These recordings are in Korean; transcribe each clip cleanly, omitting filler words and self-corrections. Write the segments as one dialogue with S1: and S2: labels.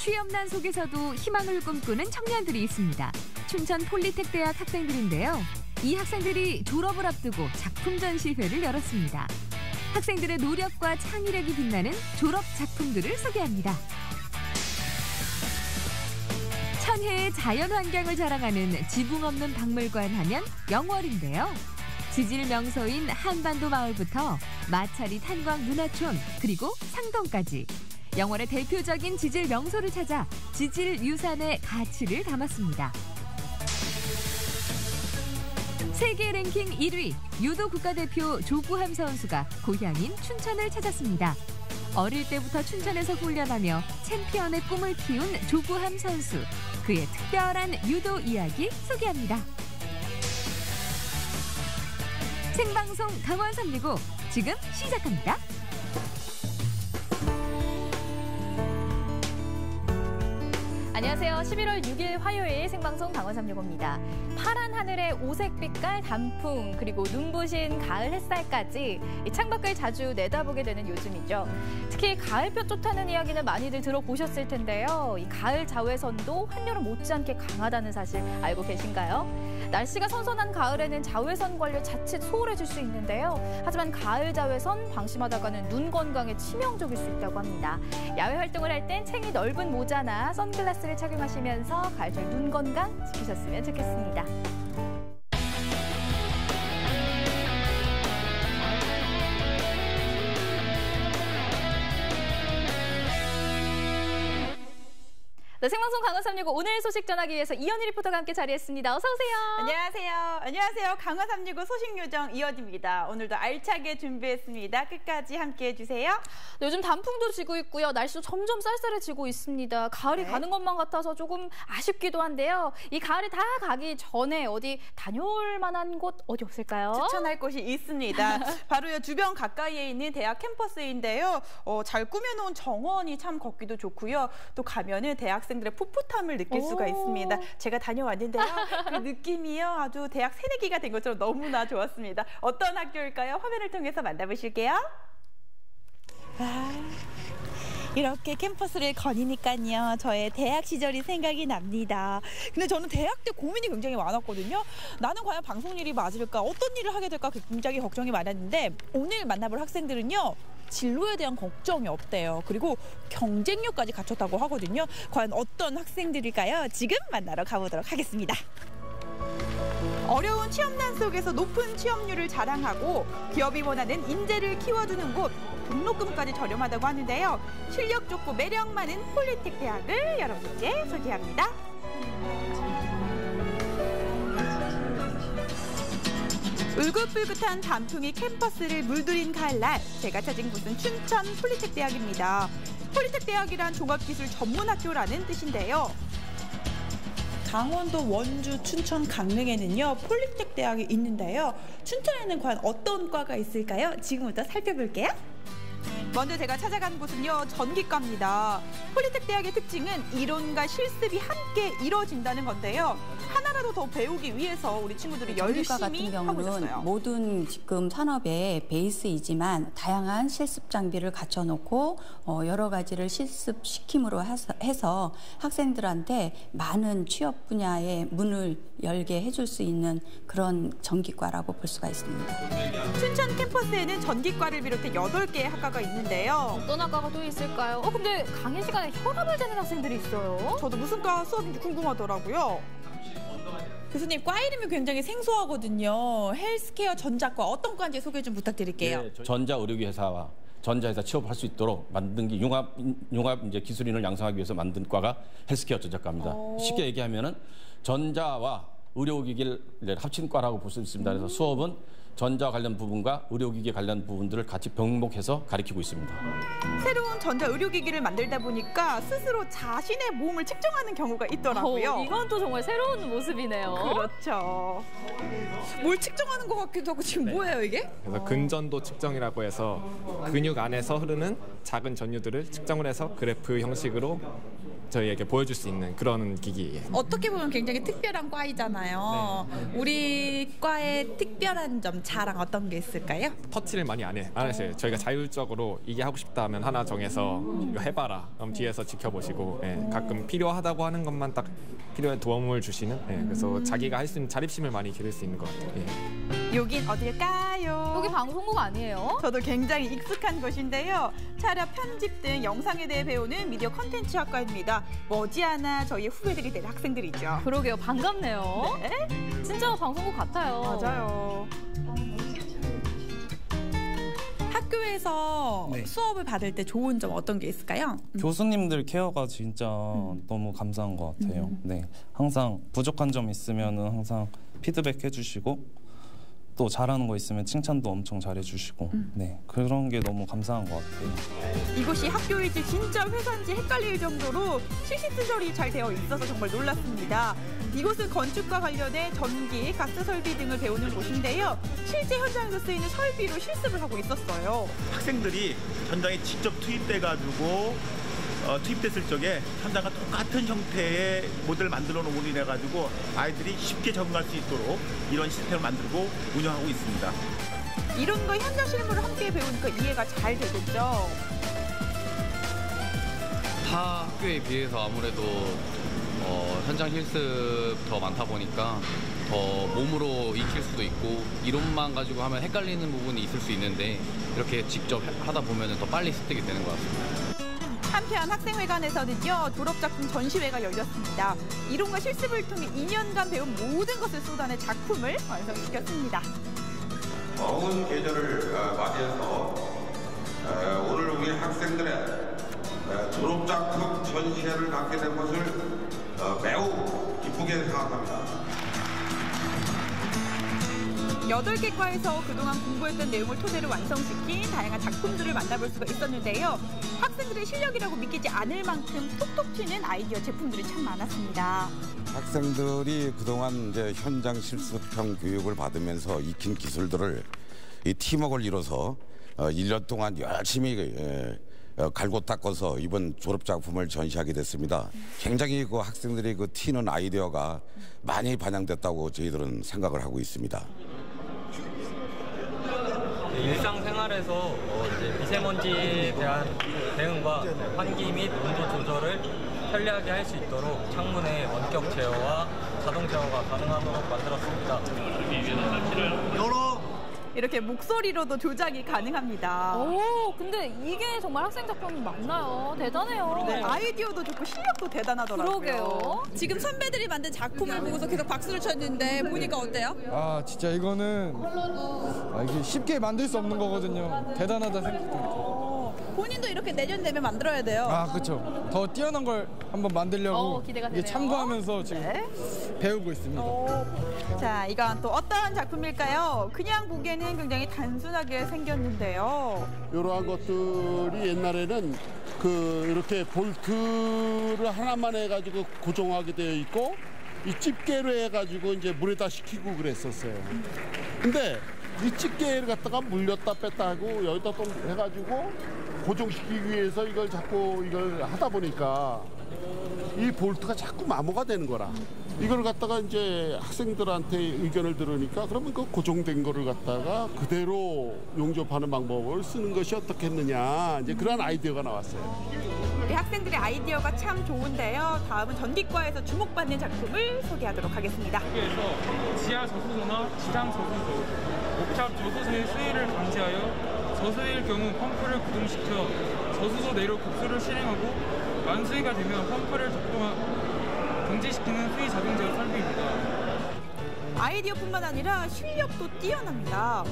S1: 취업난 속에서도 희망을 꿈꾸는 청년들이 있습니다. 춘천 폴리텍대학 학생들인데요. 이 학생들이 졸업을 앞두고 작품 전시회를 열었습니다. 학생들의 노력과 창의력이 빛나는 졸업 작품들을 소개합니다. 천혜의 자연 환경을 자랑하는 지붕 없는 박물관 하면 영월인데요. 지질 명소인 한반도 마을부터 마차리 탄광 문화촌 그리고 상동까지 영월의 대표적인 지질 명소를 찾아 지질 유산의 가치를 담았습니다. 세계 랭킹 1위 유도 국가대표 조구함 선수가 고향인 춘천을 찾았습니다. 어릴 때부터 춘천에서 훈련하며 챔피언의 꿈을 키운 조구함 선수. 그의 특별한 유도 이야기 소개합니다. 생방송 강원 365 지금 시작합니다.
S2: 안녕하세요. 11월 6일 화요일 생방송 강원 365입니다. 파란 하늘에 오색빛깔 단풍 그리고 눈부신 가을 햇살까지 이 창밖을 자주 내다보게 되는 요즘이죠. 특히 가을볕 좋다는 이야기는 많이들 들어보셨을 텐데요. 이 가을 자외선도 한여름 못지않게 강하다는 사실 알고 계신가요? 날씨가 선선한 가을에는 자외선 관리 자칫 소홀해질 수 있는데요. 하지만 가을 자외선 방심하다가는 눈 건강에 치명적일 수 있다고 합니다. 야외 활동을 할 땐 챙이 넓은 모자나 선글라스를 착용하시면서 가을철 눈 건강 지키셨으면 좋겠습니다. 네, 생방송 강원 365 오늘 소식 전하기 위해서 이현희 리포터가 함께 자리했습니다. 어서 오세요.
S3: 안녕하세요. 안녕하세요. 강원 365 소식 요정 이현희입니다. 오늘도 알차게 준비했습니다. 끝까지 함께해 주세요.
S2: 네, 요즘 단풍도 지고 있고요. 날씨도 점점 쌀쌀해지고 있습니다. 가을이 가는 것만 같아서 조금 아쉽기도 한데요. 이 가을이 다 가기 전에 어디 다녀올 만한 곳 어디 없을까요?
S3: 추천할 곳이 있습니다. 바로요 주변 가까이에 있는 대학 캠퍼스인데요. 잘 꾸며놓은 정원이 참 걷기도 좋고요. 또 가면은 대학생들의 풋풋함을 느낄 수가 있습니다. 제가 다녀왔는데요. 그 느낌이요. 아주 대학 새내기가 된 것처럼 너무나 좋았습니다. 어떤 학교일까요? 화면을 통해서 만나보실게요. 이렇게 캠퍼스를 거니니까요. 저의 대학 시절이 생각이 납니다. 근데 저는 대학 때 고민이 굉장히 많았거든요. 나는 과연 방송 일이 맞을까? 어떤 일을 하게 될까? 굉장히 걱정이 많았는데 오늘 만나볼 학생들은요. 진로에 대한 걱정이 없대요. 그리고 경쟁력까지 갖췄다고 하거든요. 과연 어떤 학생들일까요? 지금 만나러 가보도록 하겠습니다. 어려운 취업난 속에서 높은 취업률을 자랑하고 기업이 원하는 인재를 키워주는 곳, 등록금까지 저렴하다고 하는데요. 실력 좋고 매력 많은 폴리텍 대학을 여러분께 소개합니다. 울긋불긋한 단풍이 캠퍼스를 물들인 가을날, 제가 찾은 곳은 춘천 폴리텍 대학입니다. 폴리텍 대학이란 종합기술 전문학교라는 뜻인데요. 강원도 원주, 춘천, 강릉에는요 폴리텍 대학이 있는데요. 춘천에는 과연 어떤 과가 있을까요? 지금부터 살펴볼게요. 먼저 제가 찾아간 곳은요 전기과입니다. 폴리텍 대학의 특징은 이론과 실습이 함께 이뤄진다는 건데요. 하나라도 더 배우기 위해서 우리 친구들이 열심히
S4: 같은
S3: 하고
S4: 경우는
S3: 있어요.
S4: 모든 지금 산업의 베이스이지만 다양한 실습 장비를 갖춰놓고 여러 가지를 실습시킴으로 해서 학생들한테 많은 취업 분야의 문을 열게 해줄 수 있는 그런 전기과라고 볼 수가 있습니다.
S3: 춘천 캠퍼스에는 전기과를 비롯해 8개의 학과가 있는데요.
S2: 어떤 학과가 또 있을까요? 근데 강의 시간에 혈압을 재는 학생들이 있어요.
S3: 저도 무슨 과 수업인지 궁금하더라고요. 교수님, 과 이름이 굉장히 생소하거든요. 헬스케어 전자과 어떤 과인지 소개 좀 부탁드릴게요.
S5: 네, 전자의료기회사와 전자회사 취업할 수 있도록 만든 게 융합 이제 기술인을 양성하기 위해서 만든 과가 헬스케어 전자과입니다. 쉽게 얘기하면은 전자와 의료기기를 합친 과라고 볼 수 있습니다. 그래서 수업은 전자 관련 부분과 의료기기 관련 부분들을 같이 병목해서 가르치고 있습니다.
S3: 새로운 전자의료기기를 만들다 보니까 스스로 자신의 몸을 측정하는 경우가 있더라고요.
S2: 이건 또 정말 새로운 모습이네요.
S3: 그렇죠. 뭘 측정하는 것 같기도 하고 지금 뭐예요 이게?
S6: 그래서 근전도 측정이라고 해서 근육 안에서 흐르는 작은 전류들을 측정을 해서 그래프 형식으로 저희에게 보여줄 수 있는 그런 기기예요.
S3: 어떻게 보면 굉장히 특별한 과이잖아요. 우리 과의 특별한 점, 자랑 어떤 게 있을까요?
S6: 터치를 많이 안 했어요. 저희가 자율적으로 이게 하고 싶다 하면 하나 정해서 이거 해봐라. 그럼 뒤에서 지켜보시고 가끔 필요하다고 하는 것만 딱 필요한 도움을 주시는 그래서 자기가 할 수 있는 자립심을 많이 기를 수 있는 것 같아요.
S3: 여긴 어딜까요?
S2: 여기 방송국 아니에요?
S3: 저도 굉장히 익숙한 곳인데요. 촬영, 편집 등 영상에 대해 배우는 미디어 컨텐츠 학과입니다. 머지않아 저희 후배들이 될 학생들이죠.
S2: 그러게요. 반갑네요.
S3: 네?
S2: 진짜 방송국 같아요.
S3: 맞아요. 학교에서
S7: 네.
S3: 수업을 받을 때 좋은 점 어떤 게 있을까요?
S7: 교수님들 케어가 진짜 너무 감사한 것 같아요. 네, 항상 부족한 점 있으면은 항상 피드백 해주시고 또 잘하는 거 있으면 칭찬도 엄청 잘해주시고 네, 그런 게 너무 감사한 것 같아요.
S3: 이곳이 학교일지 진짜 회사인지 헷갈릴 정도로 실시시설이 잘 되어 있어서 정말 놀랐습니다. 이곳은 건축과 관련해 전기, 가스 설비 등을 배우는 곳인데요. 실제 현장에서 쓰이는 설비로 실습을 하고 있었어요.
S8: 학생들이 현장에 직접 투입됐을 적에 현장과 똑같은 형태의 모델을 만들어 놓으로 인해 가지고 아이들이 쉽게 적응할 수 있도록 이런 시스템을 만들고 운영하고 있습니다.
S3: 이런 거 현장 실무를 함께 배우니까 이해가 잘 되겠죠.
S9: 타 학교에 비해서 아무래도 현장 실습 더 많다 보니까 더 몸으로 익힐 수도 있고 이론만 가지고 하면 헷갈리는 부분이 있을 수 있는데 이렇게 직접 하다 보면 더 빨리 습득이 되는 것 같습니다.
S3: 한편 학생회관에서는요, 졸업작품 전시회가 열렸습니다. 이론과 실습을 통해 2년간 배운 모든 것을 쏟아내 작품을 완성시켰습니다.
S10: 더운 계절을 맞이해서 오늘 우리 학생들의 졸업작품 전시회를 갖게 된 것을 매우 기쁘게 생각합니다.
S3: 8개 과에서 그동안 공부했던 내용을 토대로 완성시킨 다양한 작품들을 만나볼 수가 있었는데요. 학생들의 실력이라고 믿기지 않을 만큼 톡톡 튀는 아이디어 제품들이 참 많았습니다.
S10: 학생들이 그동안 이제 현장 실습형 교육을 받으면서 익힌 기술들을 이 팀워크를 이뤄서 1년 동안 열심히 갈고 닦아서 이번 졸업 작품을 전시하게 됐습니다. 굉장히 그 학생들이 그 튀는 아이디어가 많이 반영됐다고 저희들은 생각을 하고 있습니다.
S11: 일상생활에서 이제 미세먼지에 대한 대응과 환기 및 온도 조절을 편리하게 할 수 있도록 창문에 원격 제어와 자동 제어가 가능하도록 만들었습니다.
S3: 이렇게 목소리로도 조작이 가능합니다.
S2: 오, 근데 이게 정말 학생 작품 맞나요? 대단해요.
S3: 네, 아이디어도 좋고 실력도 대단하더라고요.
S2: 그러게요.
S3: 지금 선배들이 만든 작품을 보고서 계속 박수를 쳤는데 보니까 어때요?
S12: 아, 진짜 이거는 이게 쉽게 만들 수 없는 거거든요. 대단하다 생각합니다.
S3: 본인도 이렇게 내년 되면 만들어야 돼요.
S12: 아, 그렇죠. 더 뛰어난 걸 한번 만들려고
S2: 기대가
S12: 이게
S2: 되네요.
S12: 참고하면서 지금 배우고 있습니다.
S3: 자, 이건 또 어떠한 작품일까요? 그냥 보기에는 굉장히 단순하게 생겼는데요.
S13: 이러한 것들이 옛날에는 이렇게 볼트를 하나만 해가지고 고정하게 되어 있고 이 집게로 해가지고 이제 물에다 식히고 그랬었어요. 근데 이 집게를 갖다가 물렸다 뺐다 하고 여기다 또 해가지고 고정시키기 위해서 이걸 자꾸 하다 보니까 이 볼트가 자꾸 마모가 되는 거라. 이걸 갖다가 이제 학생들한테 의견을 들으니까 그러면 그 고정된 거를 갖다가 그대로 용접하는 방법을 쓰는 것이 어떻겠느냐. 이제 그런 아이디어가 나왔어요.
S3: 우리 학생들의 아이디어가 참 좋은데요. 다음은 전기과에서 주목받는 작품을 소개하도록 하겠습니다.
S14: 학교에서 지하 저수소나 지상 저수소, 옥탑 저수소의 수위를 감지하여 저수위일 경우 펌프를 구동시켜 저수소 내로 급수를 실행하고 만수위가 되면 펌프를 정지시키는 수위 자동 제어 설비입니다.
S3: 아이디어뿐만 아니라 실력도 뛰어납니다.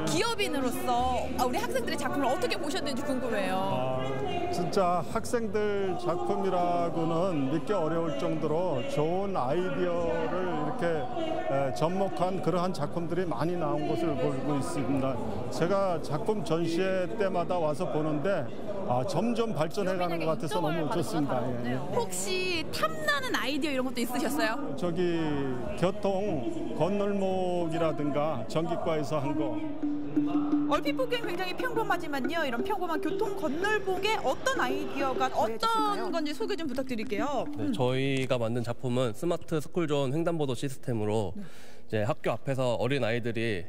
S3: 기업인으로서 우리 학생들의 작품을 어떻게 보셨는지 궁금해요.
S15: 진짜 학생들 작품이라고는 믿기 어려울 정도로 좋은 아이디어를 이렇게 접목한 그러한 작품들이 많이 나온 것을 보고 있습니다. 제가 작품 전시회 때마다 와서 보는데 점점 발전해가는 것 같아서 너무 좋습니다. 예.
S3: 혹시 탐나는 아이디어 이런 것도 있으셨어요?
S15: 저기 교통 건널목이라든가 전기과에서 한 거.
S3: 얼핏 보기엔 굉장히 평범하지만요. 이런 평범한 교통 건널복에 어떤 아이디어가 어떤 건지 소개 좀 부탁드릴게요.
S16: 네, 저희가 만든 작품은 스마트 스쿨존 횡단보도 시스템으로 이제 학교 앞에서 어린 아이들이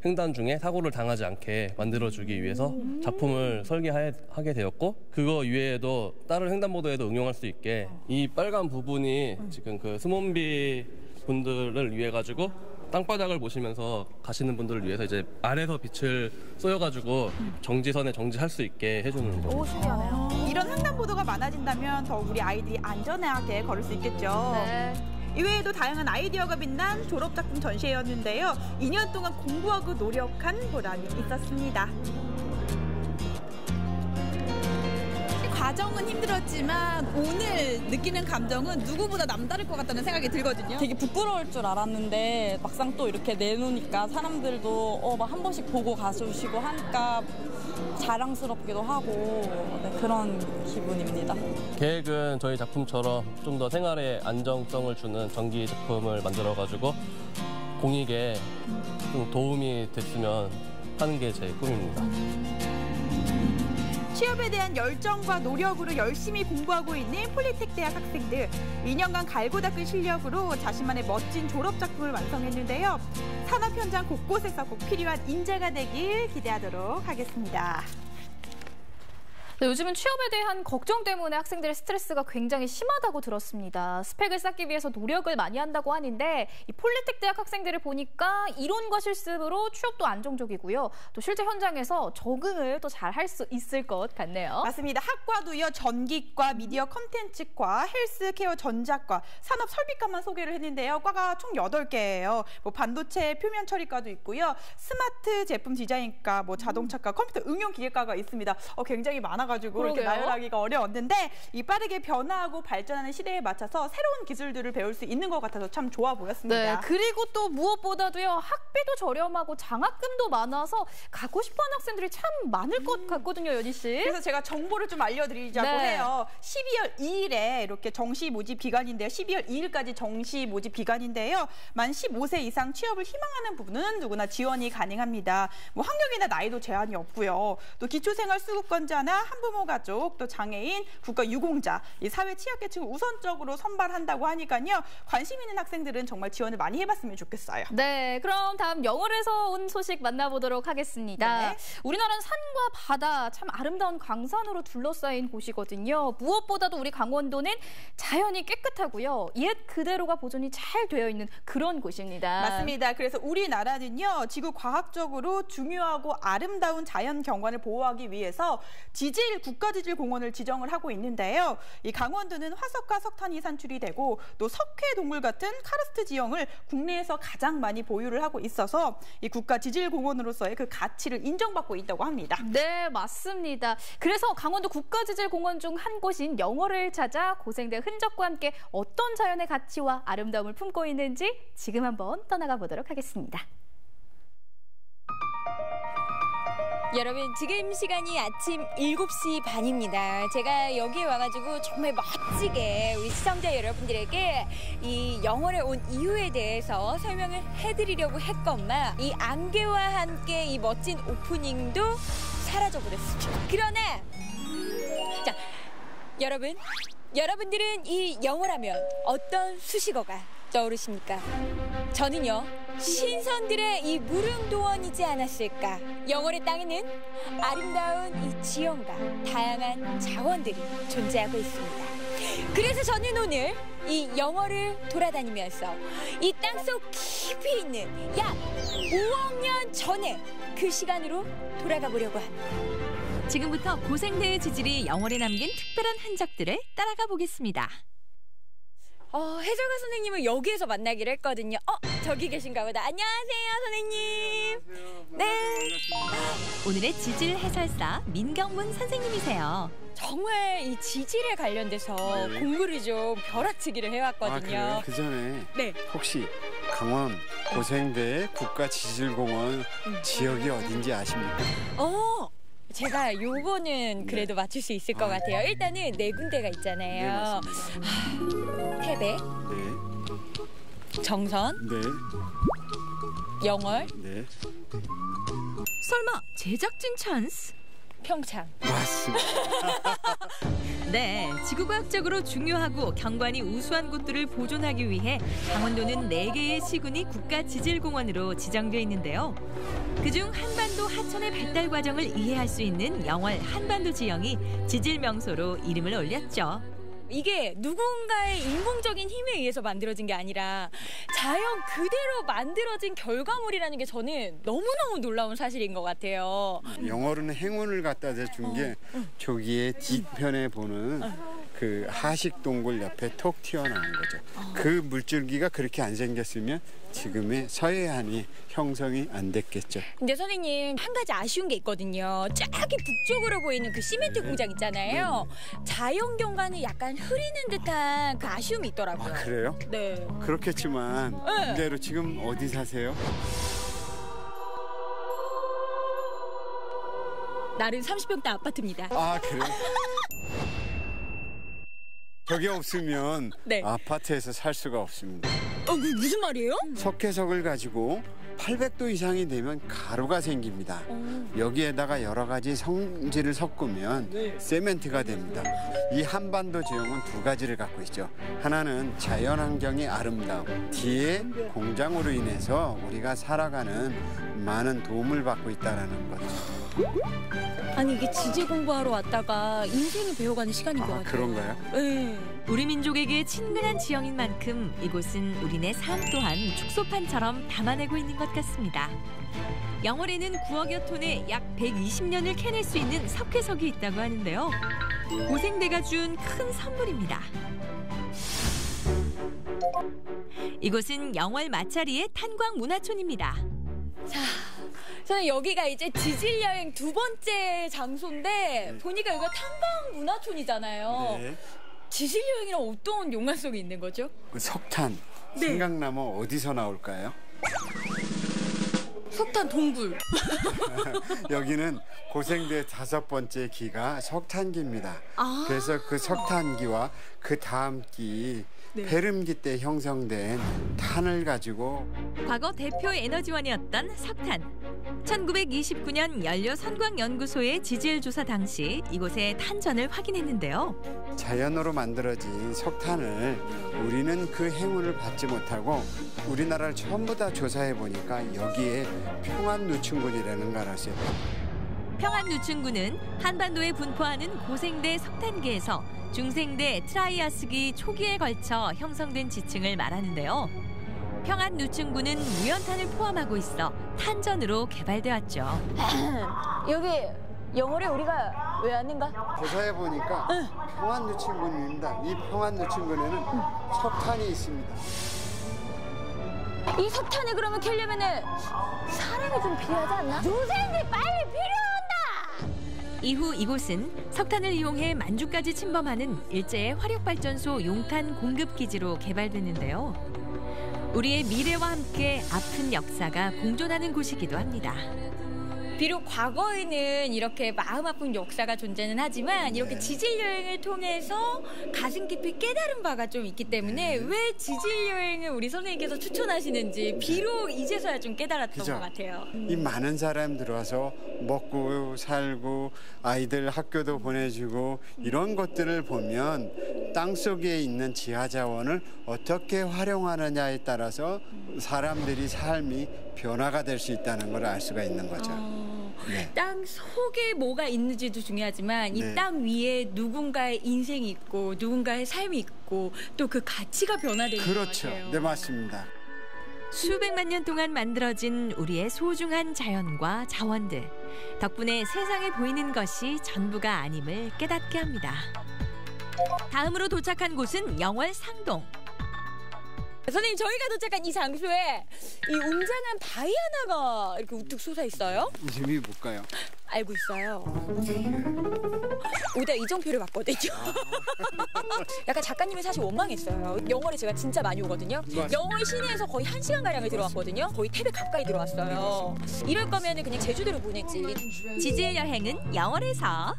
S16: 횡단 중에 사고를 당하지 않게 만들어주기 위해서 작품을 설계하게 되었고, 그거 이외에도 다른 횡단보도에도 응용할 수 있게 이 빨간 부분이 지금 그 스몬비 분들을 위해 가지고 땅바닥을 보시면서 가시는 분들을 위해서 이제 아래서 빛을 쏘여가지고 정지선에 정지할 수 있게 해주는 거죠.
S3: 오, 신기하네요. 이런 횡단보도가 많아진다면 더 우리 아이들이 안전하게 걸을 수 있겠죠.
S2: 네.
S3: 이외에도 다양한 아이디어가 빛난 졸업작품 전시회였는데요. 2년 동안 공부하고 노력한 보람이 있었습니다. 과정은 힘들었지만 오늘 느끼는 감정은 누구보다 남다를 것 같다는 생각이 들거든요.
S17: 되게 부끄러울 줄 알았는데 막상 또 이렇게 내놓으니까 사람들도 막 한 번씩 보고 가주시고 하니까 자랑스럽기도 하고 그런 기분입니다.
S16: 계획은 저희 작품처럼 좀 더 생활에 안정성을 주는 전기 제품을 만들어가지고 공익에 좀 도움이 됐으면 하는 게 제 꿈입니다.
S3: 취업에 대한 열정과 노력으로 열심히 공부하고 있는 폴리텍 대학 학생들. 2년간 갈고 닦은 실력으로 자신만의 멋진 졸업작품을 완성했는데요. 산업 현장 곳곳에서 꼭 필요한 인재가 되길 기대하도록 하겠습니다.
S2: 네, 요즘은 취업에 대한 걱정 때문에 학생들의 스트레스가 굉장히 심하다고 들었습니다. 스펙을 쌓기 위해서 노력을 많이 한다고 하는데 이 폴리텍 대학 학생들을 보니까 이론과 실습으로 취업도 안정적이고요. 또 실제 현장에서 적응을 또 잘 할 수 있을 것 같네요.
S3: 맞습니다. 학과도요. 전기과, 미디어 컨텐츠과, 헬스케어 전자과, 산업설비과만 소개를 했는데요. 과가 총 8개예요. 뭐 반도체 표면 처리과도 있고요. 스마트 제품 디자인과, 뭐 자동차과, 컴퓨터 응용 기계과가 있습니다. 굉장히 많아가지고 이렇게 나열하기가 어려웠는데 이 빠르게 변화하고 발전하는 시대에 맞춰서 새로운 기술들을 배울 수 있는 것 같아서 참 좋아 보였습니다.
S2: 네, 그리고 또 무엇보다도요. 학비도 저렴하고 장학금도 많아서 가고 싶어하는 학생들이 참 많을 것 같거든요, 연희 씨.
S3: 그래서 제가 정보를 좀 알려드리자고 해요. 12월 2일에 이렇게 정시 모집 기간인데요. 12월 2일까지 정시 모집 기간인데요. 만 15세 이상 취업을 희망하는 부분은 누구나 지원이 가능합니다. 뭐 학력이나 나이도 제한이 없고요. 또 기초생활수급권자나 한부모 가족, 또 장애인, 국가유공자, 이 사회 취약계층을 우선적으로 선발한다고 하니까요. 관심 있는 학생들은 정말 지원을 많이 해봤으면 좋겠어요.
S2: 네, 그럼 다음 영월에서 온 소식 만나보도록 하겠습니다.
S3: 네.
S2: 우리나라는 산과 바다, 참 아름다운 강산으로 둘러싸인 곳이거든요. 무엇보다도 우리 강원도는 자연이 깨끗하고요. 옛 그대로가 보존이 잘 되어 있는 그런 곳입니다.
S3: 맞습니다. 그래서 우리나라는요. 지구 과학적으로 중요하고 아름다운 자연 경관을 보호하기 위해서 지질 국가지질공원을 지정을 하고 있는데요. 이 강원도는 화석과 석탄이 산출이 되고 또 석회동물 같은 카르스트 지형을 국내에서 가장 많이 보유를 하고 있어서 이 국가지질공원으로서의 그 가치를 인정받고 있다고 합니다.
S2: 네, 맞습니다. 그래서 강원도 국가지질공원 중 한 곳인 영월을 찾아 고생대 흔적과 함께 어떤 자연의 가치와 아름다움을 품고 있는지 지금 한번 떠나가 보도록 하겠습니다.
S18: 여러분, 지금 시간이 아침 7시 반입니다. 제가 여기에 와가지고 정말 멋지게 우리 시청자 여러분들에게 이 영월에 온 이유에 대해서 설명을 해드리려고 했건만 이 안개와 함께 이 멋진 오프닝도 사라져버렸습니다. 그러나 자, 여러분들은 이 영월하면 어떤 수식어가 떠오르십니까? 저는요, 신선들의 이 무릉도원이지 않았을까. 영월의 땅에는 아름다운 이 지형과 다양한 자원들이 존재하고 있습니다. 그래서 저는 오늘 이 영월을 돌아다니면서 이 땅속 깊이 있는 약 5억 년 전에 그 시간으로 돌아가 보려고 합니다.
S1: 지금부터 고생대의 지질이 영월에 남긴 특별한 흔적들을 따라가 보겠습니다.
S18: 해설가 선생님을 여기에서 만나기로 했거든요. 저기 계신가 보다. 안녕하세요, 선생님.
S1: 안녕하세요. 네. 오늘의 지질 해설사 민경문 선생님이세요.
S18: 정말 이 지질에 관련돼서 공부를 좀 벼락치기를 해왔거든요.
S19: 그 전에
S18: 네.
S19: 혹시 강원 고생대 국가지질공원 지역이 어딘지 아십니까?
S18: 제가 요거는 그래도 맞출 수 있을 것 같아요. 일단은 4군데가 있잖아요. 태백, 정선, 영월,
S1: 설마 제작진 찬스?
S18: 평창.
S19: 맞습니다.
S1: 네, 지구과학적으로 중요하고 경관이 우수한 곳들을 보존하기 위해 강원도는 4개의 시군이 국가지질공원으로 지정돼 있는데요. 그중 한반도 하천의 발달 과정을 이해할 수 있는 영월 한반도 지형이 지질명소로 이름을 올렸죠.
S18: 이게 누군가의 인공적인 힘에 의해서 만들어진 게 아니라 자연 그대로 만들어진 결과물이라는 게 저는 너무너무 놀라운 사실인 것 같아요.
S19: 영어로는 행운을 갖다 준 게 저기에 뒤편에 보는 그 하식 동굴 옆에 톡 튀어나온 거죠. 그 물줄기가 그렇게 안 생겼으면 지금의 서해안이 형성이 안 됐겠죠.
S18: 근데 선생님, 한 가지 아쉬운 게 있거든요. 저기 북쪽으로 보이는 그 시멘트 공장 있잖아요. 자연 경관을 약간 흐리는 듯한 그 아쉬움이 있더라고요.
S19: 아, 그래요?
S18: 네.
S19: 그렇겠지만 그대로 지금 어디 사세요?
S18: 나름 30평대 아파트입니다.
S19: 아, 그래요? 저게 없으면 아파트에서 살 수가 없습니다.
S18: 무슨 말이에요?
S19: 석회석을 가지고 800도 이상이 되면 가루가 생깁니다. 여기에다가 여러 가지 성질을 섞으면 세멘트가 됩니다. 이 한반도 지형은 2가지를 갖고 있죠. 하나는 자연환경의 아름다움, 뒤에 공장으로 인해서 우리가 살아가는 많은 도움을 받고 있다는 것.
S18: 아니, 이게 지질 공부하러 왔다가 인생을 배워가는 시간인 것 같아요.
S19: 그런가요?
S18: 네.
S1: 우리 민족에게 친근한 지형인 만큼 이곳은 우리네 삶 또한 축소판처럼 담아내고 있는 것 같습니다. 영월에는 9억여 톤의 약 120년을 캐낼 수 있는 석회석이 있다고 하는데요. 고생대가 준 큰 선물입니다. 이곳은 영월 마차리의 탄광문화촌입니다.
S18: 자, 저는 여기가 이제 지질 여행 2번째 장소인데 보니까 여기가 탄광문화촌이잖아요.
S19: 네.
S18: 지질 여행이랑 어떤 연관성이 있는 거죠?
S19: 석탄 생각나면 어디서 나올까요?
S18: 석탄 동굴.
S19: 여기는 고생대 5번째 기가 석탄기입니다. 그래서 그 석탄기와 그 다음 기 페름기 때 형성된 탄을 가지고
S1: 과거 대표 에너지원이었던 석탄. 1929년 연료선광연구소의 지질조사 당시 이곳의 탄전을 확인했는데요.
S19: 자연으로 만들어진 석탄을 우리는 그 행운을 받지 못하고 우리나라를 전부 다 조사해 보니까 여기에 평안누춘군이라는 걸 알았어요.
S1: 평안누춘군은 한반도에 분포하는 고생대 석탄계에서 중생대 트라이아스기 초기에 걸쳐 형성된 지층을 말하는데요. 평안누춘군은 무연탄을 포함하고 있어 탄전으로 개발되었죠.
S18: 여기 영월에 우리가 왜 왔는가?
S19: 조사해 보니까 평안누춘군입니다. 이 평안누춘군에는 석탄이 있습니다.
S18: 이 석탄을 그러면 캐려면은 사람이 좀 필요하지 않나? 조생들 빨리 필요한다!
S1: 이후 이곳은 석탄을 이용해 만주까지 침범하는 일제의 화력발전소 용탄 공급기지로 개발됐는데요. 우리의 미래와 함께 아픈 역사가 공존하는 곳이기도 합니다.
S18: 비록 과거에는 이렇게 마음 아픈 역사가 존재는 하지만 이렇게 지질 여행을 통해서 가슴 깊이 깨달은 바가 좀 있기 때문에 왜 지질 여행을 우리 선생님께서 추천하시는지 비록 이제서야 좀 깨달았던 것 같아요.
S19: 이 많은 사람 들어와서 먹고 살고 아이들 학교도 보내주고 이런 것들을 보면 땅속에 있는 지하자원을 어떻게 활용하느냐에 따라서 사람들이 삶이 변화가 될 수 있다는 걸 알 수가 있는 거죠.
S18: 땅 속에 뭐가 있는지도 중요하지만 이 땅 위에 누군가의 인생이 있고 누군가의 삶이 있고 또 그 가치가 변화되는 것 같아요.
S19: 네, 맞습니다.
S1: 수백만 년 동안 만들어진 우리의 소중한 자연과 자원들. 덕분에 세상에 보이는 것이 전부가 아님을 깨닫게 합니다. 다음으로 도착한 곳은 영월 상동.
S18: 선생님, 저희가 도착한 이 장소에 이 웅장한 바위 하나가 이렇게 우뚝 솟아 있어요.
S19: 이름이 뭘까요?
S18: 알고 있어요. 오다 이정표를 봤거든요. 약간 작가님이 사실 원망했어요. 영월에 제가 진짜 많이 오거든요. 영월 시내에서 거의 1시간가량을 들어왔거든요. 거의 태백 가까이 들어왔어요. 이럴 거면 그냥 제주도로 보냈지.
S1: 지질 여행은 영월에서.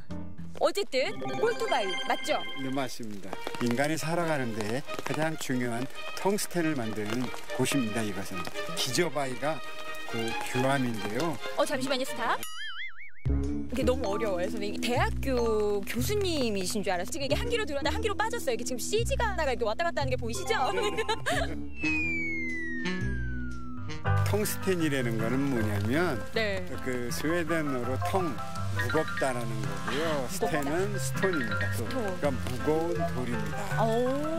S18: 어쨌든 폴토바위 맞죠?
S19: 네, 맞습니다. 인간이 살아가는데 가장 중요한 텅스텐을 만드는 곳입니다. 이것은 기저바위가 그 규함인데요.
S18: 잠시만요, 스탑. 이게 너무 어려워요, 선생님. 대학교 교수님이신 줄 알았어요. 지금 이게 한 귀로 들어왔다 한 귀로 빠졌어요. 이게 지금 CG가 하나가 이렇게 왔다 갔다 하는 게 보이시죠?
S19: 텅스텐이라는 거는 뭐냐면
S18: 네.
S19: 그 스웨덴어로 텅 무겁다라는 거고요. 스텐은 스톤입니다. 그러니까 무거운 돌입니다.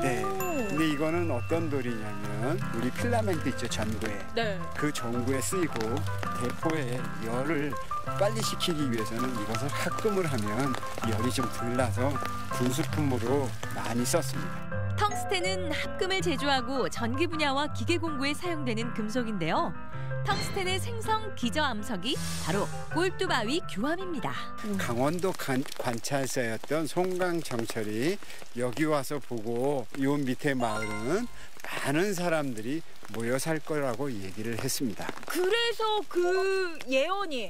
S19: 네. 근데 이거는 어떤 돌이냐면 우리 필라멘트 있죠, 전구에.
S18: 네.
S19: 그 전구에 쓰이고 대포에 열을 빨리 식히기 위해서는 이것을 합금을 하면 열이 좀 불나서 군수품으로 많이 썼습니다.
S1: 텅스텐은 합금을 제조하고 전기 분야와 기계 공구에 사용되는 금속인데요. 텅스텐의 생성 기저암석이 바로 꼴뚜바위 규함입니다.
S19: 강원도 관찰사였던 송강정철이 여기 와서 보고 이 밑에 마을은 많은 사람들이 모여 살 거라고 얘기를 했습니다.
S18: 그래서 그 예언이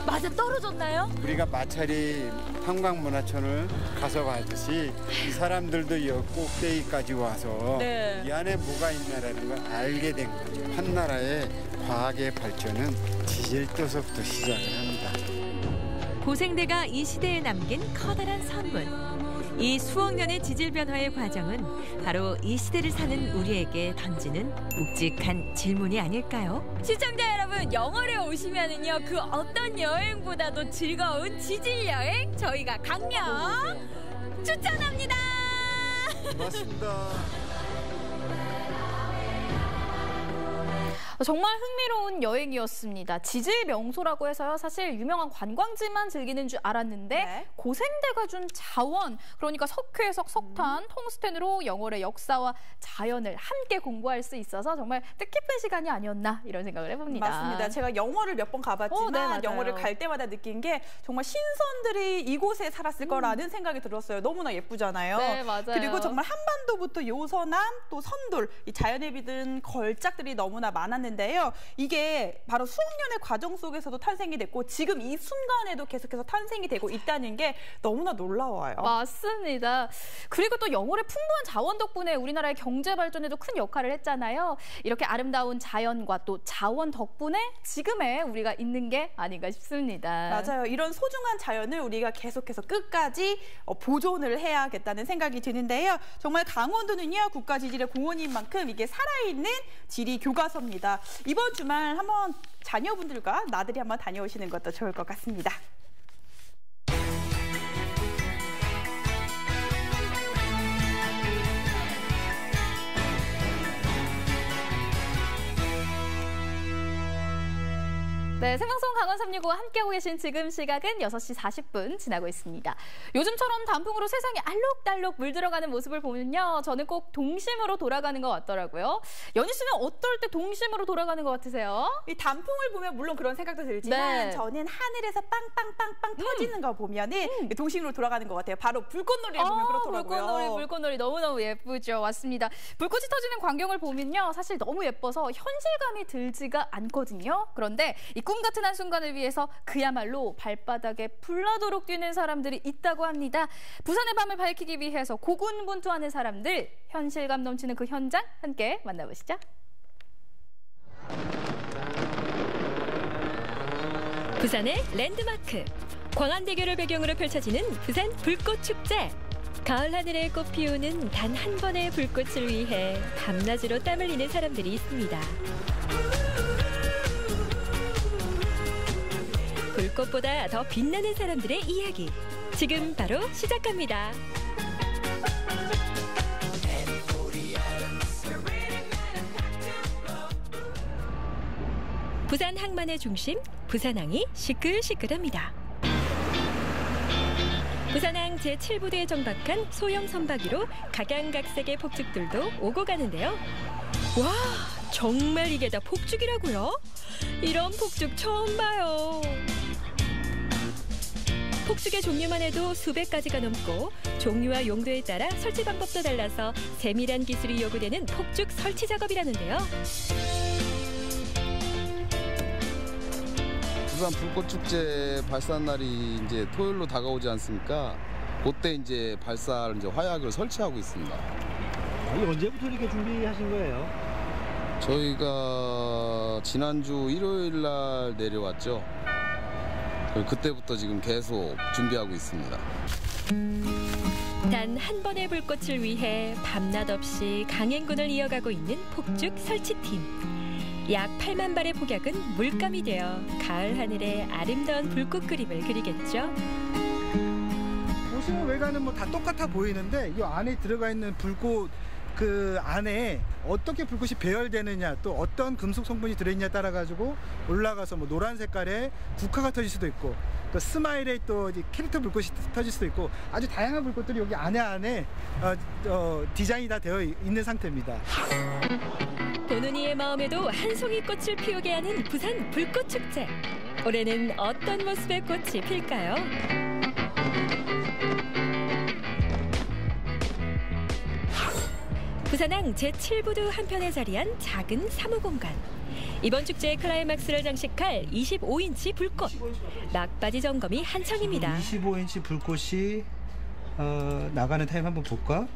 S18: 맞아 떨어졌나요?
S19: 우리가 마찰이 한강문화촌을 가서 가듯이 이 사람들도 이 꼭대기까지 와서
S18: 네.
S19: 이 안에 뭐가 있나라는 걸 알게 된 거죠. 한 나라의 과학의 발전은 지질도서부터 시작을 합니다.
S1: 고생대가 이 시대에 남긴 커다란 선물. 이 수억 년의 지질 변화의 과정은 바로 이 시대를 사는 우리에게 던지는 묵직한 질문이 아닐까요?
S18: 시청자 여러분, 영월에 오시면은요 그 어떤 여행보다도 즐거운 지질 여행 저희가 강력 추천합니다.
S19: 고맙습니다.
S2: 정말 흥미로운 여행이었습니다. 지질 명소라고 해서요. 사실 유명한 관광지만 즐기는 줄 알았는데
S3: 네.
S2: 고생대가 준 자원, 그러니까 석회석, 석탄, 텅스텐으로 영월의 역사와 자연을 함께 공부할 수 있어서 정말 뜻깊은 시간이 아니었나 이런 생각을 해봅니다.
S3: 맞습니다. 제가 영월을 몇 번 가봤지만
S2: 네, 맞아요.
S3: 영월을 갈 때마다 느낀 게 정말 신선들이 이곳에 살았을 거라는 생각이 들었어요. 너무나 예쁘잖아요.
S2: 네, 맞아요.
S3: 그리고 정말 한반도부터 요서남 또 선돌, 이 자연에 비든 걸작들이 너무나 많았는데요. 이게 바로 수억 년의 과정 속에서도 탄생이 됐고 지금 이 순간에도 계속해서 탄생이 되고 있다는 게 너무나 놀라워요.
S2: 맞습니다. 그리고 또 영월의 풍부한 자원 덕분에 우리나라의 경제 발전에도 큰 역할을 했잖아요. 이렇게 아름다운 자연과 또 자원 덕분에 지금의 우리가 있는 게 아닌가 싶습니다.
S3: 맞아요. 이런 소중한 자연을 우리가 계속해서 끝까지 보존을 해야겠다는 생각이 드는데요. 정말 강원도는요, 국가지질의 공원인 만큼 이게 살아있는 지리 교과서입니다. 이번 주말 한번 자녀분들과 나들이 한번 다녀오시는 것도 좋을 것 같습니다.
S2: 네, 생방송 강원 365와 함께하고 계신 지금 시각은 6시 40분 지나고 있습니다. 요즘처럼 단풍으로 세상에 알록달록 물들어가는 모습을 보면요, 저는 꼭 동심으로 돌아가는 것 같더라고요. 연희 씨는 어떨 때 동심으로 돌아가는 것 같으세요?
S3: 이 단풍을 보면 물론 그런 생각도 들지만
S2: 네.
S3: 저는 하늘에서 빵빵빵빵 터지는 거 보면은 동심으로 돌아가는 것 같아요. 바로 불꽃놀이를 보면 그렇더라고요.
S2: 불꽃놀이 너무너무 예쁘죠. 맞습니다. 불꽃이 터지는 광경을 보면요, 사실 너무 예뻐서 현실감이 들지가 않거든요. 그런데 이 꿈 같은 한순간을 위해서 그야말로 발바닥에 불나도록 뛰는 사람들이 있다고 합니다. 부산의 밤을 밝히기 위해서 고군분투하는 사람들, 현실감 넘치는 그 현장 함께 만나보시죠.
S1: 부산의 랜드마크, 광안대교를 배경으로 펼쳐지는 부산 불꽃축제. 가을 하늘에 꽃 피우는 단 한 번의 불꽃을 위해 밤낮으로 땀 흘리는 사람들이 있습니다. 불꽃보다 더 빛나는 사람들의 이야기, 지금 바로 시작합니다. 부산 항만의 중심, 부산항이 시끌시끌합니다. 부산항 제7부대에 정박한 소형 선박이로 각양각색의 폭죽들도 오고 가는데요. 와, 정말 이게 다 폭죽이라고요? 이런 폭죽 처음 봐요. 폭죽의 종류만 해도 수백 가지가 넘고 종류와 용도에 따라 설치 방법도 달라서 세밀한 기술이 요구되는 폭죽 설치 작업이라는데요.
S20: 부산 불꽃축제 발사 날이 이제 토요일로 다가오지 않습니까? 그때 이제 발사를 이제 화약을 설치하고 있습니다.
S21: 언제부터 이렇게 준비하신 거예요?
S20: 저희가 지난주 일요일 날 내려왔죠. 그때부터 지금 계속 준비하고 있습니다.
S21: 단 한 번의 불꽃을 위해 밤낮 없이 강행군을 이어가고 있는 폭죽 설치팀. 약 8만 발의 폭약은 물감이 되어 가을 하늘에 아름다운 불꽃 그림을 그리겠죠.
S22: 보시는 외관은 뭐 다 똑같아 보이는데 이 안에 들어가 있는 불꽃 그 안에 어떻게 불꽃이 배열되느냐, 또 어떤 금속 성분이 들어있냐에 따라 가지고 올라가서 뭐 노란 색깔의 국화가 터질 수도 있고, 또 스마일의 또 캐릭터 불꽃이 터질 수도 있고, 아주 다양한 불꽃들이 여기 안에 디자인이 다 되어 있는 상태입니다.
S21: 보는 이의 마음에도 한 송이 꽃을 피우게 하는 부산 불꽃축제. 올해는 어떤 모습의 꽃이 필까요? 부산항 제7부두 한편에 자리한 작은 사무공간. 이번 축제의 클라이막스를 장식할 25인치 불꽃. 막바지 점검이 한창입니다.
S22: 25인치 불꽃이 나가는 타임 한번 볼까?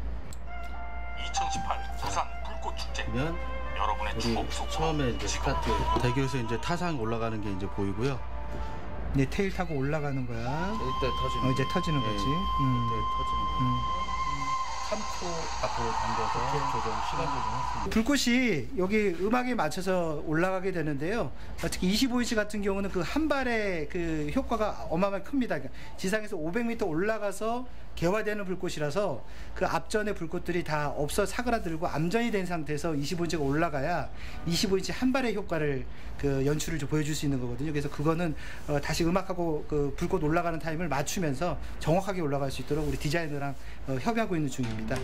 S23: 2018 부산 불꽃축제. 여러분의 주목 속도.
S24: 처음에 이제 스타트 대교에서 이제 타상 올라가는 게 이제 보이고요.
S22: 네, 테일 타고 올라가는 거야.
S24: 이때 터지는.
S22: 이제 터지는 거지.
S24: 이때 터지는 거. 3초 앞으로 당겨서 시간 조정했습니다.
S22: 불꽃이 여기 음악에 맞춰서 올라가게 되는데요. 특히 25인치 같은 경우는 그 한 발의 그 효과가 어마어마하게 큽니다. 그러니까 지상에서 500m 올라가서 개화되는 불꽃이라서 그 앞전의 불꽃들이 다 없어 사그라들고 암전이 된 상태에서 25인치가 올라가야 25인치 한 발의 효과를 그 연출을 좀 보여줄 수 있는 거거든요. 그래서 그거는 다시 음악하고 그 불꽃 올라가는 타임을 맞추면서 정확하게 올라갈 수 있도록 우리 디자이너랑 협의하고 있는 중입니다.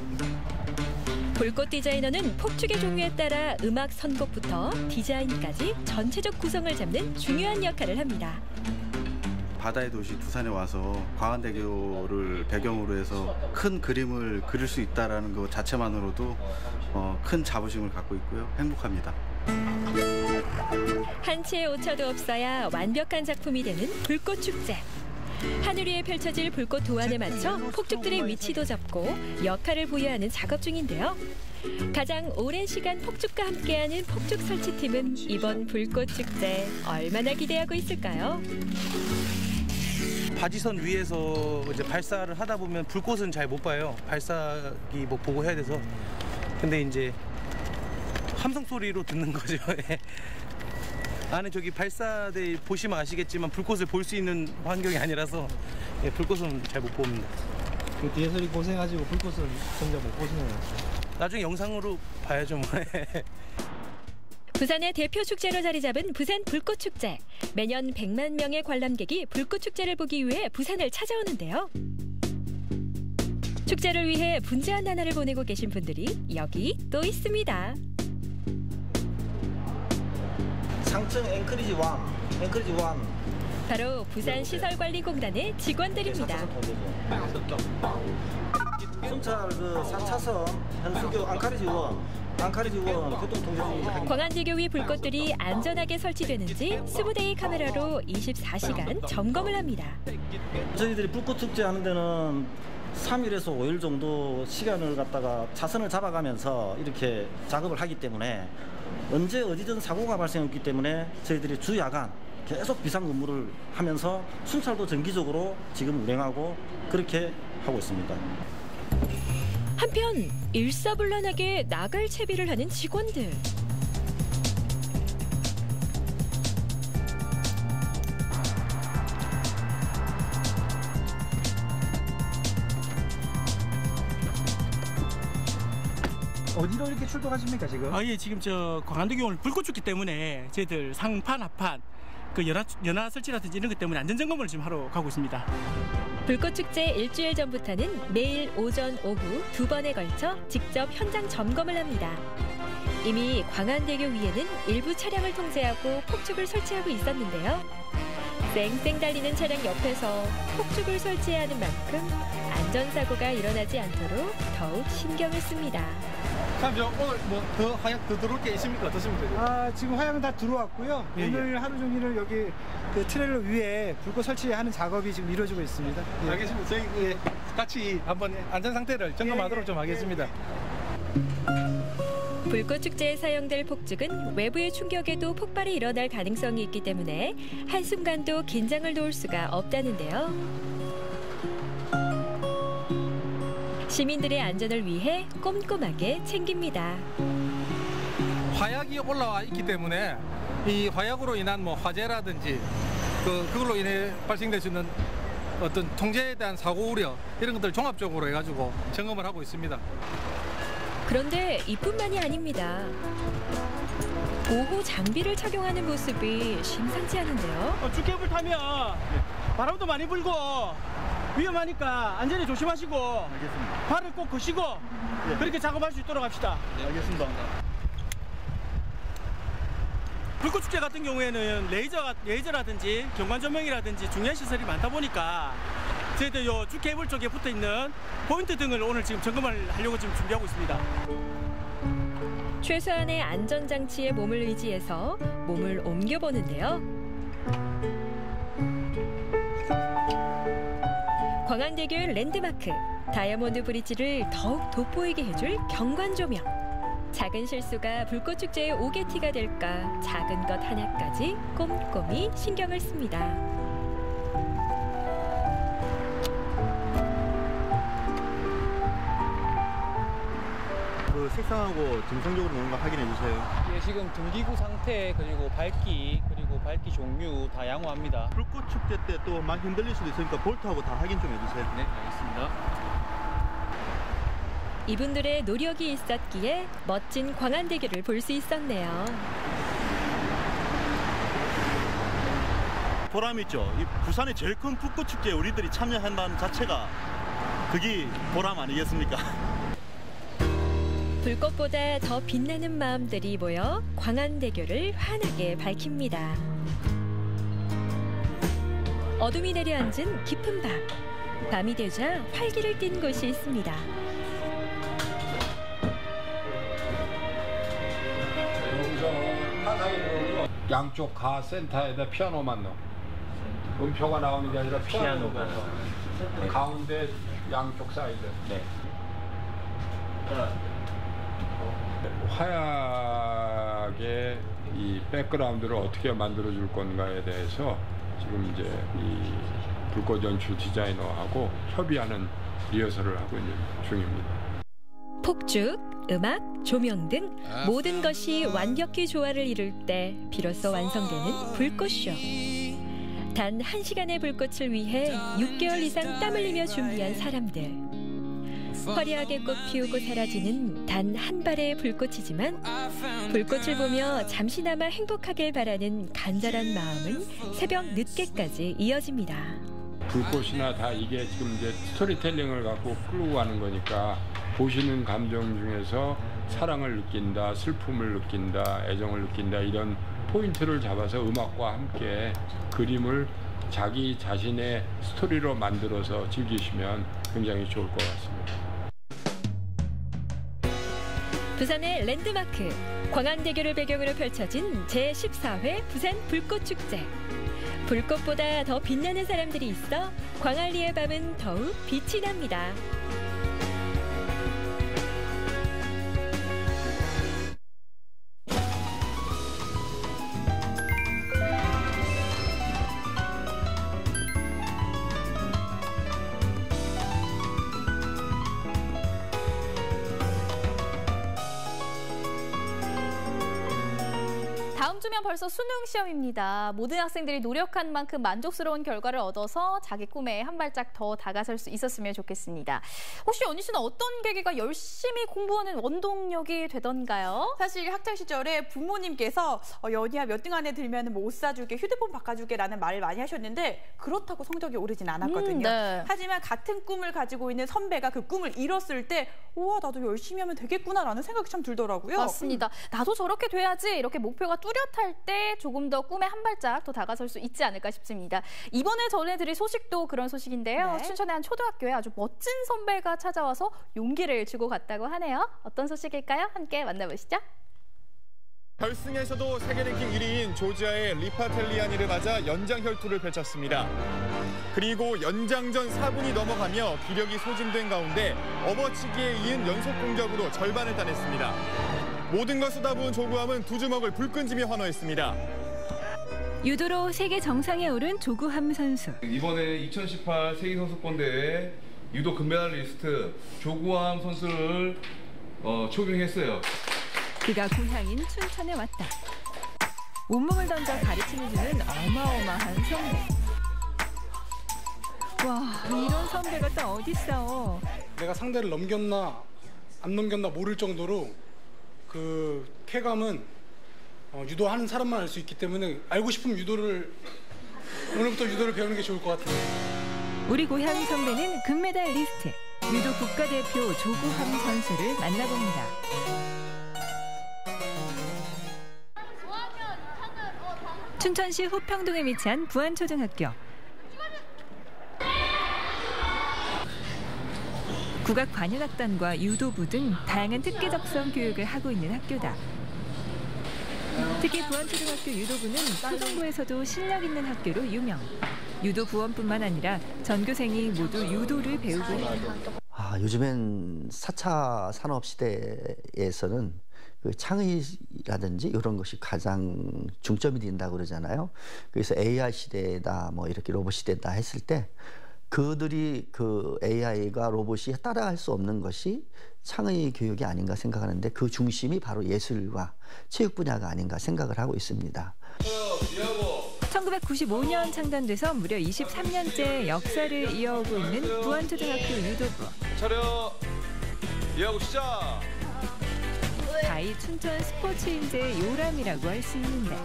S21: 불꽃 디자이너는 폭죽의 종류에 따라 음악 선곡부터 디자인까지 전체적 구성을 잡는 중요한 역할을 합니다.
S24: 바다의 도시 부산에 와서 광안대교를 배경으로 해서 큰 그림을 그릴 수 있다는 것 자체만으로도 큰 자부심을 갖고 있고요. 행복합니다.
S21: 한 치의 오차도 없어야 완벽한 작품이 되는 불꽃 축제. 하늘 위에 펼쳐질 불꽃 도안에 맞춰 폭죽들의 위치도 잡고 역할을 부여하는 작업 중인데요. 가장 오랜 시간 폭죽과 함께하는 폭죽 설치팀은 이번 불꽃 축제 얼마나 기대하고 있을까요?
S25: 바지선 위에서 이제 발사를 하다 보면 불꽃은 잘 못 봐요. 발사기 뭐 보고 해야 돼서. 근데 이제 함성 소리로 듣는 거죠. 안에 저기 발사대 보시면 아시겠지만 불꽃을 볼 수 있는 환경이 아니라서 불꽃은 잘 못 봅니다.
S22: 그 뒤에서 고생하시고 불꽃을 정작 못 보시네요.
S25: 나중에 영상으로 봐야죠. 뭐.
S21: 부산의 대표 축제로 자리 잡은 부산 불꽃축제. 매년 100만 명의 관람객이 불꽃축제를 보기 위해 부산을 찾아오는데요. 축제를 위해 분주한 나날을 보내고 계신 분들이 여기 또 있습니다.
S26: 상층 앵커리지 1.
S21: 바로 부산시설관리공단의 직원들입니다.
S26: 순찰 그 4차선 현수교 앙카리지 1 교통통제.
S21: 광안대교 위 불꽃들이 안전하게 설치되는지 20대의 카메라로 24시간 점검을 합니다.
S26: 저희들이 불꽃 축제 하는 데는 3일에서 5일 정도 시간을 갖다가 차선을 잡아가면서 이렇게 작업을 하기 때문에 언제 어디든 사고가 발생했기 때문에 저희들이 주 야간 계속 비상근무를 하면서 순찰도 정기적으로 지금 운행하고 그렇게 하고 있습니다.
S21: 한편 일사불란하게 나갈 채비를 하는 직원들.
S22: 어디로 이렇게 출동하십니까 지금?
S25: 예, 지금 저 광안대교 오늘 불꽃 축기 때문에 저희들 상판, 하판, 그 연화 설치라든지 이런 것 때문에 안전 점검을 지금 하러 가고 있습니다.
S21: 불꽃축제 일주일 전부터는 매일 오전, 오후 2번에 걸쳐 직접 현장 점검을 합니다. 이미 광안대교 위에는 일부 차량을 통제하고 폭죽을 설치하고 있었는데요. 쌩쌩 달리는 차량 옆에서 폭죽을 설치해야 하는 만큼 안전사고가 일어나지 않도록 더욱 신경을 씁니다.
S25: 저 오늘 뭐 더 화약 더 들어올 게 있습니까? 어떻습니까?
S22: 지금 화약은 다 들어왔고요.
S25: 예,
S22: 오늘 하루 종일을 여기 그 트레일러 위에 불꽃 설치하는 작업이 지금 이루어지고 있습니다. 예.
S25: 알겠습니다. 저희 같이 한번 안전 상태를 점검하도록 좀 하겠습니다.
S21: 불꽃축제에 사용될 폭죽은 외부의 충격에도 폭발이 일어날 가능성이 있기 때문에 한순간도 긴장을 놓을 수가 없다는데요. 시민들의 안전을 위해 꼼꼼하게 챙깁니다.
S4: 화약이 올라와 있기 때문에 이 화약으로 인한 뭐 화재라든지 그걸로 인해 발생될 수 있는 어떤 통제에 대한 사고 우려 이런 것들 종합적으로 해가지고 점검을 하고 있습니다.
S21: 그런데 이뿐만이 아닙니다. 보호 장비를 착용하는 모습이 심상치 않은데요.
S5: 죽개불 타면 바람도 많이 불고 위험하니까 안전히 조심하시고 알겠습니다. 발을 꼭 거시고 그렇게 작업할 수 있도록 합시다.
S4: 네, 알겠습니다.
S5: 불꽃축제 같은 경우에는 레이저라든지 경관 조명이라든지 중요한 시설이 많다 보니까 저희들 요 주 케이블 쪽에 붙어 있는 포인트 등을 오늘 지금 점검을 하려고 지금 준비하고 있습니다.
S21: 최소한의 안전장치에 몸을 의지해서 몸을 옮겨보는데요. 광안대교의 랜드마크, 다이아몬드 브릿지를 더욱 돋보이게 해줄 경관 조명. 작은 실수가 불꽃축제의 오개티가 될까 작은 것 하나까지 꼼꼼히 신경을 씁니다.
S24: 그 색상하고 정상적으로 노는 거 확인해 주세요.
S4: 예, 지금 등기구 상태 그리고 밝기 종류 다 양호합니다.
S24: 불꽃 축제 때 또 막 흔들릴 수도 있으니까 볼트하고 다 확인 좀 해주세요.
S4: 네, 알겠습니다.
S21: 이분들의 노력이 있었기에 멋진 광안대교를 볼 수 있었네요.
S24: 보람 있죠. 이 부산의 제일 큰 불꽃 축제에 우리들이 참여한다는 자체가 그게 보람 아니겠습니까?
S21: 불꽃보다 더 빛나는 마음들이 모여 광안대교를 환하게 밝힙니다. 어둠이 내려앉은 깊은 밤. 밤이 되자 활기를 띤 곳이 있습니다.
S6: 양쪽 가 센터에다 피아노만 넣어. 음표가 나오는 게 아니라 피아노가 네. 가운데 양쪽 사이드. 네. 화약의 이 백그라운드를 어떻게 만들어 줄 건가에 대해서 지금 이제 이 불꽃 연출 디자이너하고 협의하는 리허설을 하고 있는 중입니다.
S21: 폭죽, 음악, 조명 등 모든 것이 완벽히 조화를 이룰 때 비로소 완성되는 불꽃쇼. 단 1시간의 불꽃을 위해 6개월 이상 땀 흘리며 준비한 사람들. 화려하게 꽃 피우고 사라지는 단 한 발의 불꽃이지만 불꽃을 보며 잠시나마 행복하길 바라는 간절한 마음은 새벽 늦게까지 이어집니다.
S6: 불꽃이나 다 이게 지금 이제 스토리텔링을 갖고 끌고 가는 거니까 보시는 감정 중에서 사랑을 느낀다, 슬픔을 느낀다, 애정을 느낀다 이런 포인트를 잡아서 음악과 함께 그림을 자기 자신의 스토리로 만들어서 즐기시면 굉장히 좋을 것 같습니다.
S21: 부산의 랜드마크, 광안대교를 배경으로 펼쳐진 제14회 부산 불꽃축제. 불꽃보다 더 빛나는 사람들이 있어 광안리의 밤은 더욱 빛이 납니다.
S2: 다음 주면 벌써 수능 시험입니다. 모든 학생들이 노력한 만큼 만족스러운 결과를 얻어서 자기 꿈에 한 발짝 더 다가설 수 있었으면 좋겠습니다. 혹시 연희 씨는 어떤 계기가 열심히 공부하는 원동력이 되던가요?
S3: 사실 학창 시절에 부모님께서 연희야 몇 등 안에 들면 뭐 옷 사줄게, 휴대폰 바꿔줄게라는 말을 많이 하셨는데 그렇다고 성적이 오르진 않았거든요.
S2: 네.
S3: 하지만 같은 꿈을 가지고 있는 선배가 그 꿈을 이뤘을 때 우와 나도 열심히 하면 되겠구나라는 생각이 참 들더라고요.
S2: 맞습니다. 나도 저렇게 돼야지 이렇게 목표가 뚜렷할 때 조금 더 꿈에 한 발짝 더 다가설 수 있지 않을까 싶습니다. 이번에 전해드릴 소식도 그런 소식인데요.
S3: 네.
S2: 춘천의 한 초등학교에 아주 멋진 선배가 찾아와서 용기를 주고 갔다고 하네요. 어떤 소식일까요? 함께 만나보시죠.
S7: 결승에서도 세계 랭킹 1위인 조지아의 리파텔리아니를 맞아 연장 혈투를 펼쳤습니다. 그리고 연장전 4분이 넘어가며 기력이 소진된 가운데 업어치기에 이은 연속 공격으로 절반을 따냈습니다. 모든 걸 쏟아부은 조구함은 두 주먹을 불끈집에 환호했습니다.
S21: 유도로 세계 정상에 오른 조구함 선수.
S8: 이번에 2018 세계선수권대회 유도 금메달리스트 조구함 선수를 초빙했어요.
S21: 그가 고향인 춘천에 왔다. 온몸을 던져 가르침해주는 어마어마한 선배. 와, 이런 선배가 또 어딨어.
S9: 내가 상대를 넘겼나 안 넘겼나 모를 정도로 그 쾌감은 유도하는 사람만 알 수 있기 때문에 알고 싶으면 오늘부터 유도를 배우는 게 좋을 것 같아요.
S21: 우리 고향 선배는 금메달리스트 유도 국가대표 조구함 선수를 만나봅니다. 춘천시 후평동에 위치한 부안초등학교. 국악관현악단과 유도부 등 다양한 특기 적성 교육을 하고 있는 학교다. 특히 부안초등학교 유도부는 초등부에서도 실력 있는 학교로 유명. 유도 부원뿐만 아니라 전교생이 모두 유도를 배우고 있다.
S10: 요즘엔 4차 산업 시대에서는 그 창의라든지 이런 것이 가장 중점이 된다고 그러잖아요. 그래서 AI 시대다, 뭐 이렇게 로봇 시대다 했을 때 그들이 그 AI가 로봇이 따라할 수 없는 것이 창의 교육이 아닌가 생각하는데 그 중심이 바로 예술과 체육 분야가 아닌가 생각을 하고 있습니다.
S21: 1995년 창단돼서 무려 23년째 역사를 이어오고 있는 부안초등학교 유도부.
S8: 차려! 이하고 시작!
S21: 가히 춘천 스포츠인재의 요람이라고 할 수 있는데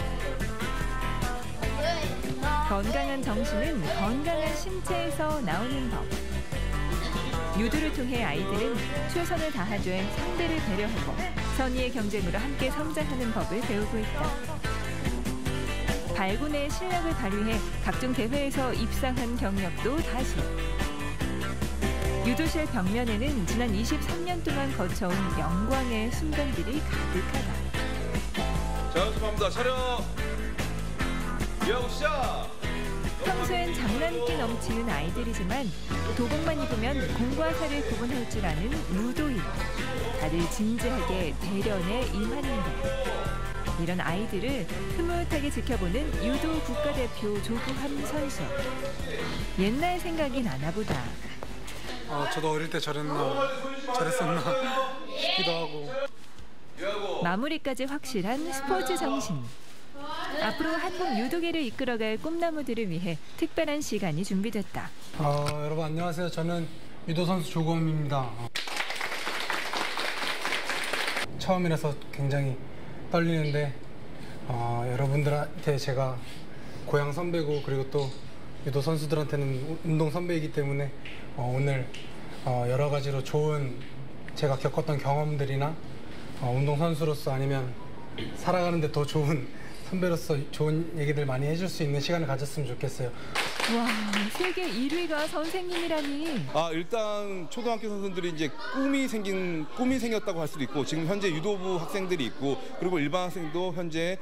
S21: 건강한 정신은 건강한 신체에서 나오는 법. 유도를 통해 아이들은 최선을 다하되 상대를 배려하고 선의의 경쟁으로 함께 성장하는 법을 배우고 있다. 발군의 실력을 발휘해 각종 대회에서 입상한 경력도 다시. 유도실 벽면에는 지난 23년 동안 거쳐온 영광의 순간들이 가득하다.
S8: 자, 연습합니다. 차려! 이하고 시작!
S21: 평소엔 장난기 넘치는 아이들이지만 도복만 입으면 공과 사를 구분할 줄 아는 무도인. 다들 진지하게 대련에 임하는데 이런 아이들을 흐뭇하게 지켜보는 유도 국가대표 조구함 선수. 옛날 생각이 나나 보다.
S9: 저도 어릴 때 저랬었나 싶기도 하고.
S21: 마무리까지 확실한 스포츠 정신. 앞으로 한국 유도계를 이끌어갈 꿈나무들을 위해 특별한 시간이 준비됐다.
S9: 여러분 안녕하세요. 저는 유도 선수 조구함입니다. 처음이라서 굉장히 떨리는데 여러분들한테 제가 고향 선배고 그리고 또 유도 선수들한테는 운동 선배이기 때문에 오늘 여러 가지로 좋은 제가 겪었던 경험들이나 운동 선수로서 아니면 살아가는데 더 좋은 선배로서 좋은 얘기들 많이 해줄 수 있는 시간을 가졌으면 좋겠어요.
S21: 와, 세계 1위가 선생님이라니.
S11: 일단 초등학교 선수들이 이제 꿈이 생겼다고 할 수도 있고 지금 현재 유도부 학생들이 있고 그리고 일반 학생도 현재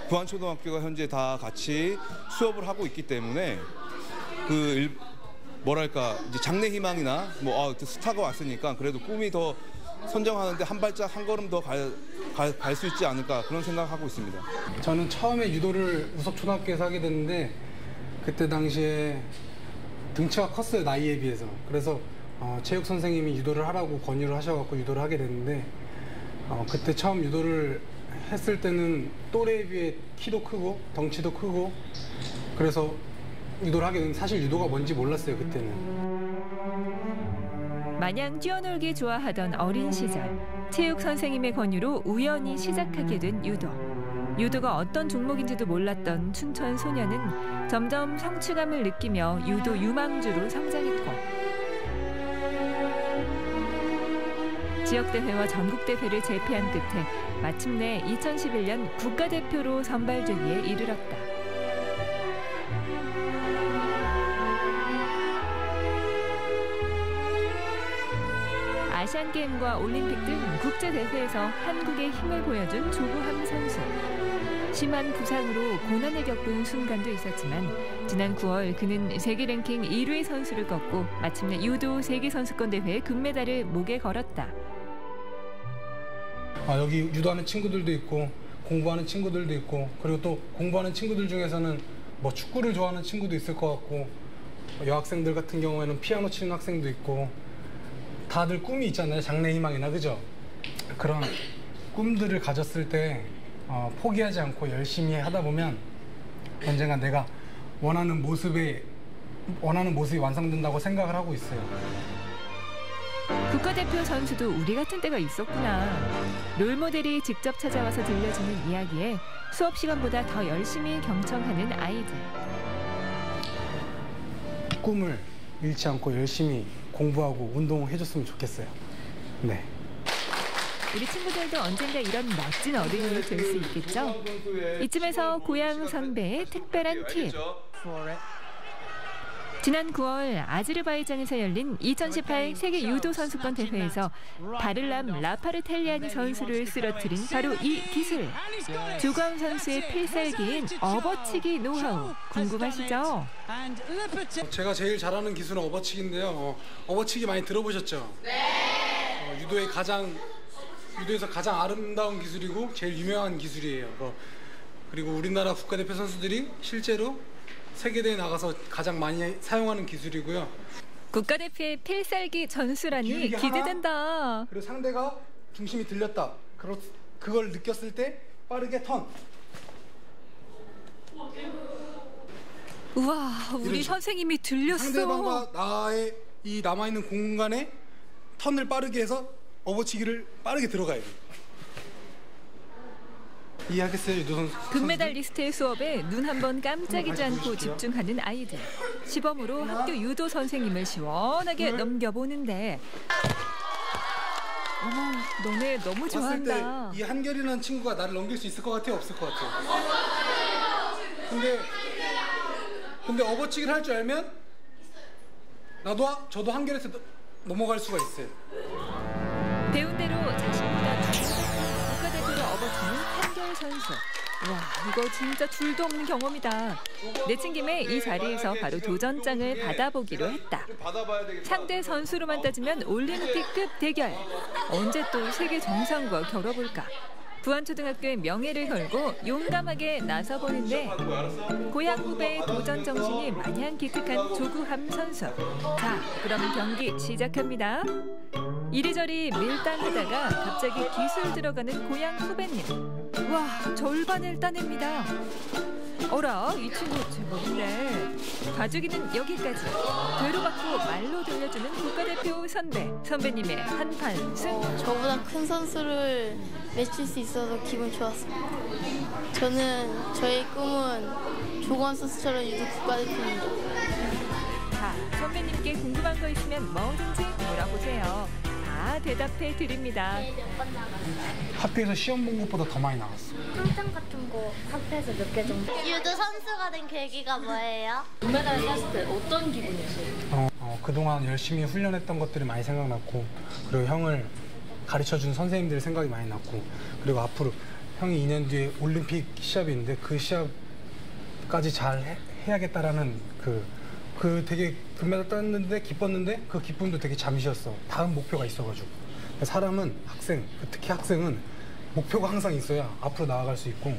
S11: 부안초등학교가 현재 다 같이 수업을 하고 있기 때문에 뭐랄까 이제 장래 희망이나 스타가 왔으니까 그래도 꿈이 더 선정하는데 한 발짝 한 걸음 더 갈 수 있지 않을까 그런 생각하고 있습니다.
S9: 저는 처음에 유도를 우석초등학교에서 하게 됐는데 그때 당시에 등치가 컸어요, 나이에 비해서. 그래서 체육 선생님이 유도를 하라고 권유를 하셔갖고 유도를 하게 됐는데 그때 처음 유도를 했을 때는 또래에 비해 키도 크고 덩치도 크고 그래서 유도를 하게 됐는데 사실 유도가 뭔지 몰랐어요, 그때는.
S21: 마냥 뛰어놀기 좋아하던 어린 시절, 체육 선생님의 권유로 우연히 시작하게 된 유도. 유도가 어떤 종목인지도 몰랐던 춘천 소녀는 점점 성취감을 느끼며 유도 유망주로 성장했고 지역대회와 전국대회를 제패한 끝에 마침내 2011년 국가대표로 선발되기에 이르렀다. 아시안게임과 올림픽 등 국제대회에서 한국의 힘을 보여준 조구함 선수. 심한 부상으로 고난을 겪은 순간도 있었지만 지난 9월 그는 세계 랭킹 1위 선수를 꺾고 마침내 유도 세계선수권대회 금메달을 목에 걸었다.
S9: 여기 유도하는 친구들도 있고 공부하는 친구들도 있고 그리고 또 공부하는 친구들 중에서는 뭐 축구를 좋아하는 친구도 있을 것 같고 여학생들 같은 경우에는 피아노 치는 학생도 있고 다들 꿈이 있잖아요. 장래희망이나 그죠? 그런 꿈들을 가졌을 때 포기하지 않고 열심히 하다 보면 언젠가 내가 원하는 모습이 완성된다고 생각을 하고 있어요.
S1: 국가대표 선수도 우리 같은 때가 있었구나. 롤모델이 직접 찾아와서 들려주는 이야기에 수업 시간보다 더 열심히 경청하는 아이들.
S9: 꿈을 잃지 않고 열심히 공부하고 운동해줬으면 좋겠어요. 네.
S1: 우리 친구들도 언젠가 이런 멋진 어른이 될 수 있겠죠? 이쯤에서 고향 선배의 특별한 팁. 지난 9월 아제르바이잔에서 열린 2018 세계 유도 선수권 대회에서 바를람 라파르텔리아니 선수를 쓰러뜨린 바로 이 기술. 조가운 선수의 필살기인 업어치기 노하우 궁금하시죠?
S9: 제가 제일 잘하는 기술은 업어치기인데요. 업어치기 많이 들어보셨죠? 네. 유도에서 가장 아름다운 기술이고 제일 유명한 기술이에요. 그리고 우리나라 국가대표 선수들이 실제로 세계대회에 나가서 가장 많이 사용하는 기술이고요.
S1: 국가대표의 필살기 전수라니 기대된다.
S9: 그리고 상대가 중심이 들렸다. 그걸 느꼈을 때 빠르게 턴.
S1: 우와, 우리 선생님이 들렸어.
S9: 상대방과 나의 이 남아있는 공간에 턴을 빠르게 해서 업어치기를 빠르게 들어가야 돼. 이해하겠어요, 유도 선수?
S1: 금메달리스트의 수업에 눈 한 번 깜짝이지 않고 집중하는 아이들. 시범으로 학교 유도 선생님을 시원하게 넘겨보는데 어머, 너네 너무 좋아한다.
S9: 이 한결이라는 친구가 나를 넘길 수 있을 것 같아요, 없을 것 같아요? 근데 업어치기를 할 줄 알면 저도 한결에서 넘어갈 수가 있어요.
S1: 배운 대로 자신보다 국가대표로 업어치는 한결 선수. 와, 이거 진짜 줄도 없는 경험이다. 내친 김에 이 자리에서 바로 도전장을 받아보기로 했다. 상대 선수로만 따지면 올림픽급 대결. 언제 또 세계 정상과 겨뤄볼까? 부안초등학교의 명예를 걸고 용감하게 나서보는데 고향 후배의 도전 정신이 마냥 기특한 조구함 선수. 자, 그럼 경기 시작합니다. 이리저리 밀당하다가 갑자기 기술 들어가는 고향 후배님. 와, 절반을 따냅니다. 어라, 이 친구 제법인데. 가주기는 여기까지. 되로받고 말로 들려주는 국가대표 선배님의 한판 승.
S12: 저보다 큰 선수를 맺힐 수 있어서 기분 좋았습니다. 저의 꿈은 조건 선수처럼 유도 국가대표입니다.
S1: 자, 선배님께 궁금한 거 있으면 뭐든지 물어보세요. 다 대답해 드립니다.
S9: 학교에서 시험 본 것보다 더 많이 나왔어.
S12: 평점 같은 거 학교에서 몇 개 정도? 유도 선수가 된 계기가 뭐예요?
S2: 금메달 땄을 때 어떤 기분이었어요?
S9: 그동안 열심히 훈련했던 것들이 많이 생각났고, 그리고 형을 가르쳐준 선생님들 생각이 많이 났고, 그리고 앞으로 형이 2년 뒤에 올림픽 시합이 있는데 그 시합까지 잘 해야겠다라는 되게 금메달 땄는데 기뻤는데 그 기쁨도 되게 잠시였어. 다음 목표가 있어가지고. 사람은 특히 학생은 목표가 항상 있어야 앞으로 나아갈 수 있고,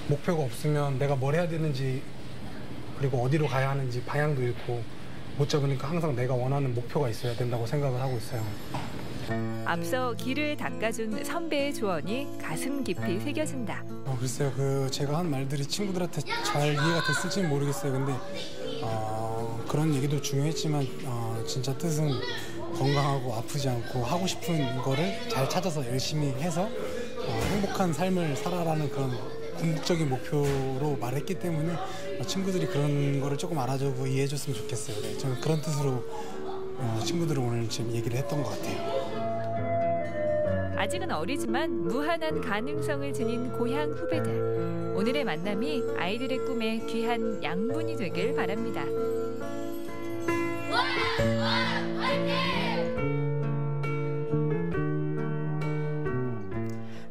S9: 목표가 없으면 내가 뭘 해야 되는지 그리고 어디로 가야 하는지 방향도 잃고 못 잡으니까 항상 내가 원하는 목표가 있어야 된다고 생각을 하고 있어요.
S1: 앞서 길을 닦아준 선배의 조언이 가슴 깊이 새겨진다.
S9: 글쎄요, 제가 한 말들이 친구들한테 잘 이해가 됐을지는 모르겠어요. 근데 그런 얘기도 중요했지만 진짜 뜻은 건강하고 아프지 않고 하고 싶은 거를 잘 찾아서 열심히 해서 행복한 삶을 살아라는 그런 궁극적인 목표로 말했기 때문에 친구들이 그런 거를 조금 알아주고 이해해줬으면 좋겠어요. 네, 저는 그런 뜻으로 친구들을 오늘 지금 얘기를 했던 것 같아요.
S1: 아직은 어리지만 무한한 가능성을 지닌 고향 후배들. 오늘의 만남이 아이들의 꿈에 귀한 양분이 되길 바랍니다.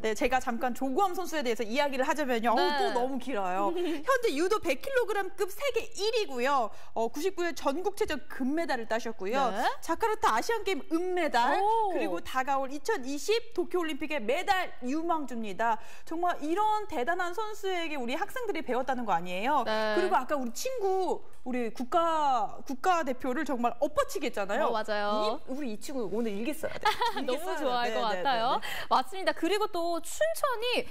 S3: 네, 네, 제가 잠깐 조구함 선수에 대해서 이야기를 하자면요.
S2: 네.
S3: 또 너무 길어요. 현재 유도 100kg급 세계 1위고요. 99회 전국체전 금메달을 따셨고요.
S2: 네.
S3: 자카르타 아시안게임 은메달,
S2: 오.
S3: 그리고 다가올 2020 도쿄올림픽의 메달 유망주입니다. 정말 이런 대단한 선수에게 우리 학생들이 배웠다는 거 아니에요?
S2: 네.
S3: 그리고 아까 우리 친구, 우리 국가대표를 정말 엎어치게 했잖아요.
S2: 맞아요.
S3: 우리 이 친구 오늘 일기 써야 돼.
S2: 너무 좋아할 것 같아요. 맞습니다. 그리고 또 춘천이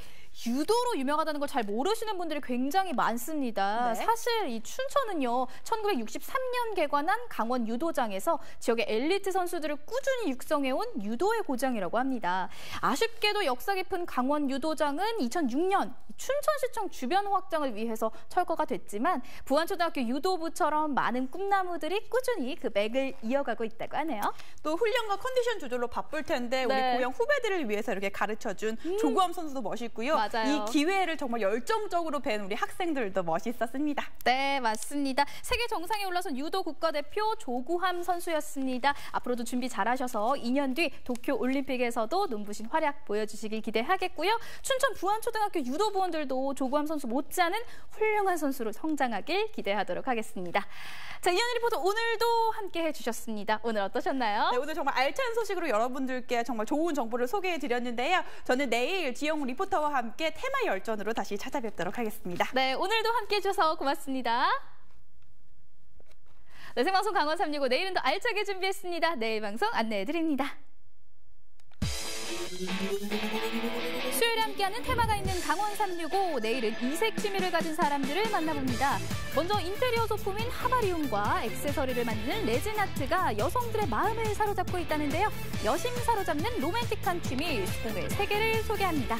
S2: 유도로 유명하다는 걸 잘 모르시는 분들이 굉장히 많습니다.
S3: 네.
S2: 사실 이 춘천은요, 1963년 개관한 강원 유도장에서 지역의 엘리트 선수들을 꾸준히 육성해온 유도의 고장이라고 합니다. 아쉽게도 역사 깊은 강원 유도장은 2006년 춘천시청 주변 확장을 위해서 철거가 됐지만 부안초등학교 유도부처럼 많은 꿈나무들이 꾸준히 그 맥을 이어가고 있다고 하네요.
S3: 또 훈련과 컨디션 조절로 바쁠 텐데 우리
S2: 네.
S3: 고향 후배들을 위해서 이렇게 가르쳐준 조구함 선수도 멋있고요.
S2: 맞아요.
S3: 이 기회를 정말 열정적으로 뵌 우리 학생들도 멋있었습니다.
S2: 네, 맞습니다. 세계 정상에 올라선 유도 국가대표 조구함 선수였습니다. 앞으로도 준비 잘하셔서 2년 뒤 도쿄올림픽에서도 눈부신 활약 보여주시길 기대하겠고요. 춘천 부안초등학교 유도부원들도 조구함 선수 못지않은 훌륭한 선수로 성장하길 기대하도록 하겠습니다. 자, 이현희 리포터 오늘도 함께 해주셨습니다. 오늘 어떠셨나요?
S3: 네, 오늘 정말 알찬 소식으로 여러분들께 정말 좋은 정보를 소개해드렸는데요. 저는 내일 지영 리포터와 함께 테마 열전으로 다시 찾아뵙도록 하겠습니다.
S2: 네, 오늘도 함께 해주셔서 고맙습니다. 네, 생방송 강원 365 내일은 더 알차게 준비했습니다. 내일 방송 안내해드립니다. 수요일에 함께하는 테마가 있는 강원 365 내일은 이색 취미를 가진 사람들을 만나봅니다. 먼저 인테리어 소품인 하바리움과 액세서리를 만드는 레진아트가 여성들의 마음을 사로잡고 있다는데요. 여심 사로잡는 로맨틱한 취미 수공의 세계를 소개합니다.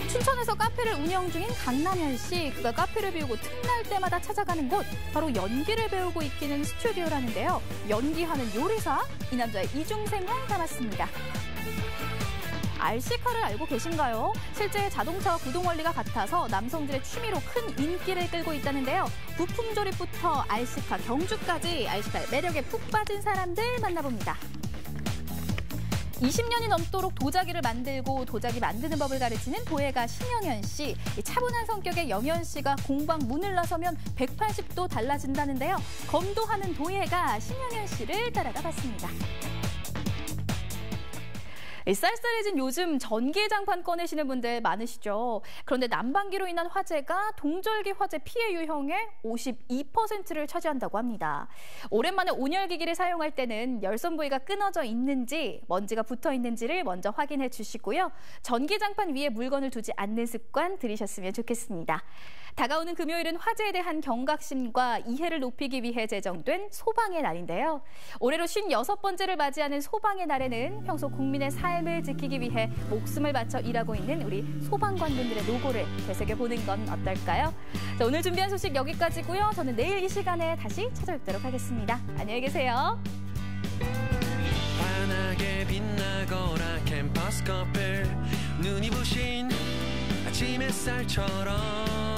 S2: 춘천에서 카페를 운영 중인 강남현 씨, 그가 카페를 비우고 틈날 때마다 찾아가는 곳, 바로 연기를 배우고 익히는 스튜디오라는데요. 연기하는 요리사, 이 남자의 이중생활 담았습니다. RC카를 알고 계신가요? 실제 자동차와 구동 원리가 같아서 남성들의 취미로 큰 인기를 끌고 있다는데요. 부품 조립부터 RC카 경주까지 RC카의 매력에 푹 빠진 사람들 만나봅니다. 20년이 넘도록 도자기를 만들고 도자기 만드는 법을 가르치는 도예가 신영현 씨. 차분한 성격의 영현 씨가 공방 문을 나서면 180도 달라진다는데요. 검도하는 도예가 신영현 씨를 따라가 봤습니다. 쌀쌀해진 요즘 전기장판 꺼내시는 분들 많으시죠. 그런데 난방기로 인한 화재가 동절기 화재 피해 유형의 52%를 차지한다고 합니다. 오랜만에 온열기기를 사용할 때는 열선 부위가 끊어져 있는지 먼지가 붙어 있는지를 먼저 확인해 주시고요. 전기장판 위에 물건을 두지 않는 습관 들이셨으면 좋겠습니다. 다가오는 금요일은 화재에 대한 경각심과 이해를 높이기 위해 제정된 소방의 날인데요. 올해로 56번째를 맞이하는 소방의 날에는 평소 국민의 삶을 지키기 위해 목숨을 바쳐 일하고 있는 우리 소방관분들의 노고를 되새겨보는 건 어떨까요? 자, 오늘 준비한 소식 여기까지고요. 저는 내일 이 시간에 다시 찾아뵙도록 하겠습니다. 안녕히 계세요.
S13: 환하게 빛나거나 캠퍼스 커플 눈이 부신 아침 햇살처럼